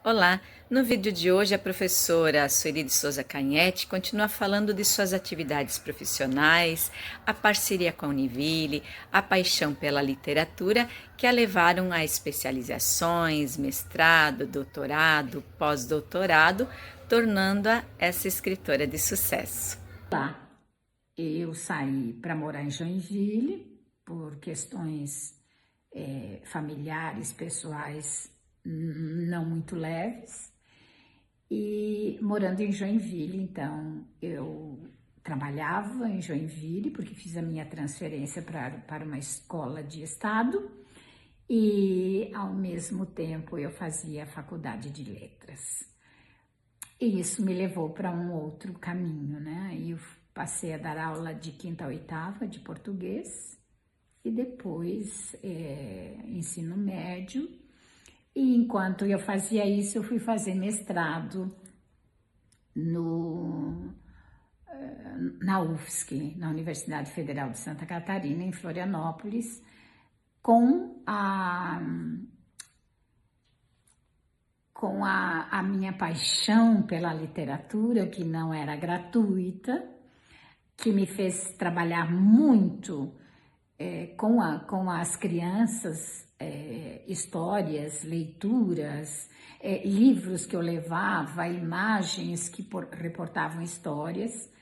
Olá, no vídeo de hoje a professora Sueli de Souza Canhete continua falando de suas atividades profissionais, a parceria com a Univille, a paixão pela literatura que a levaram a especializações, mestrado, doutorado, pós-doutorado, tornando-a essa escritora de sucesso. Lá, eu saí para morar em Joinville por questões familiares, pessoais não muito leves. E morando em Joinville, então, eu trabalhava em Joinville, porque fiz a minha transferência para uma escola de estado, e ao mesmo tempo eu fazia a faculdade de letras. E isso me levou para um outro caminho, né? Eu passei a dar aula de quinta a oitava de português e depois ensino médio. E enquanto eu fazia isso, eu fui fazer mestrado no, na UFSC, na Universidade Federal de Santa Catarina, em Florianópolis, com a minha paixão pela literatura, que não era gratuita, que me fez trabalhar muito com as crianças, histórias, leituras, livros que eu levava, imagens que reportavam histórias.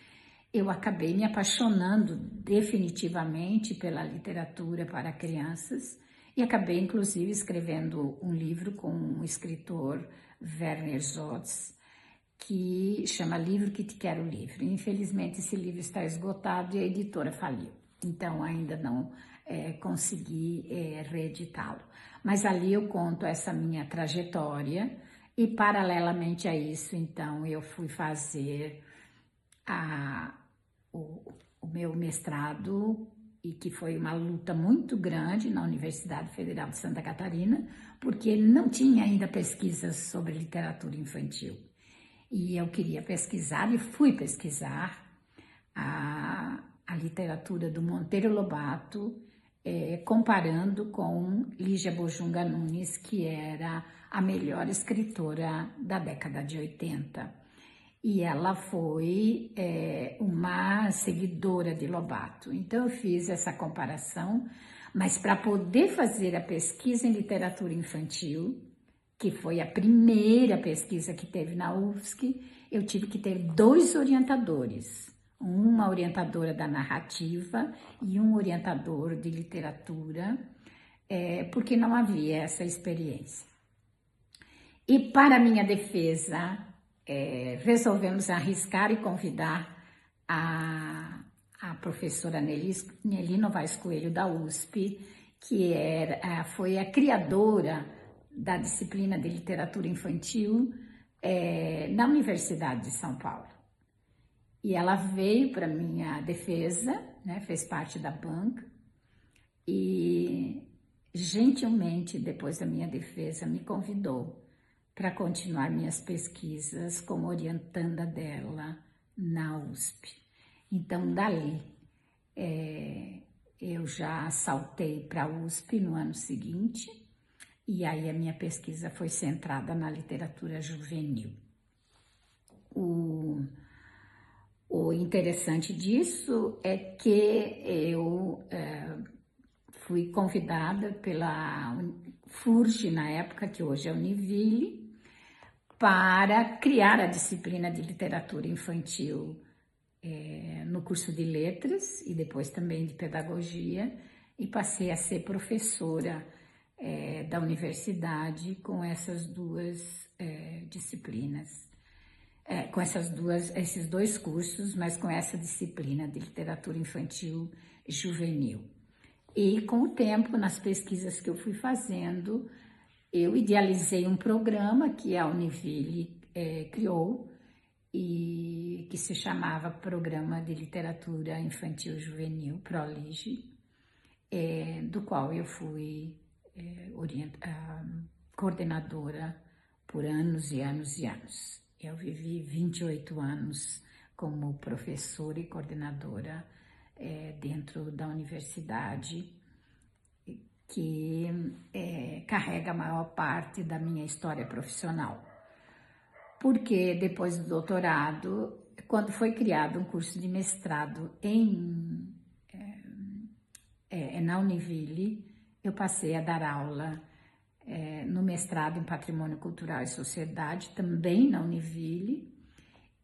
Eu acabei me apaixonando definitivamente pela literatura para crianças e acabei inclusive escrevendo um livro com um escritor, Werner Zotz, que chama Livro que Te Quero Livre. Infelizmente esse livro está esgotado e a editora faliu, então ainda não consegui reeditá-lo. Mas ali eu conto essa minha trajetória e paralelamente a isso, então, eu fui fazer o meu mestrado, e que foi uma luta muito grande na Universidade Federal de Santa Catarina, porque não tinha ainda pesquisas sobre literatura infantil. E eu queria pesquisar e fui pesquisar a literatura do Monteiro Lobato, comparando com Lígia Bojunga Nunes, que era a melhor escritora da década de 80. E ela foi uma seguidora de Lobato. Então eu fiz essa comparação, mas para poder fazer a pesquisa em literatura infantil, que foi a primeira pesquisa que teve na UFSC, eu tive que ter dois orientadores, uma orientadora da narrativa e um orientador de literatura, porque não havia essa experiência. E para minha defesa, resolvemos arriscar e convidar a professora Nelly Novaes Coelho da USP, que foi a criadora da disciplina de literatura infantil na Universidade de São Paulo. E ela veio para minha defesa, né, fez parte da banca e gentilmente, depois da minha defesa, me convidou para continuar minhas pesquisas como orientanda dela na USP. Então, dali, eu já saltei para a USP no ano seguinte, e aí a minha pesquisa foi centrada na literatura juvenil. O interessante disso é que eu fui convidada pela FURG, na época, que hoje é Univille, para criar a disciplina de literatura infantil no curso de letras e depois também de pedagogia, e passei a ser professora da universidade com essas duas disciplinas, com esses dois cursos, mas com essa disciplina de literatura infantil juvenil. E com o tempo, nas pesquisas que eu fui fazendo, eu idealizei um programa que a Univille criou, e que se chamava Programa de Literatura Infantil Juvenil, ProLige, do qual eu fui coordenadora por anos e anos e anos. Eu vivi 28 anos como professora e coordenadora dentro da universidade, que carrega a maior parte da minha história profissional. Porque depois do doutorado, quando foi criado um curso de mestrado na Univille, eu passei a dar aula no mestrado em Patrimônio Cultural e Sociedade, também na Univille,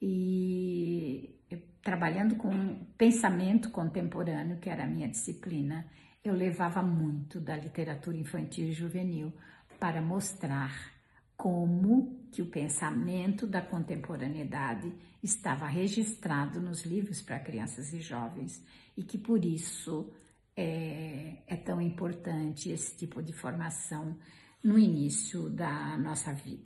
e trabalhando com pensamento contemporâneo, que era a minha disciplina, eu levava muito da literatura infantil e juvenil para mostrar como que o pensamento da contemporaneidade estava registrado nos livros para crianças e jovens e que por isso é tão importante esse tipo de formação no início da nossa vida.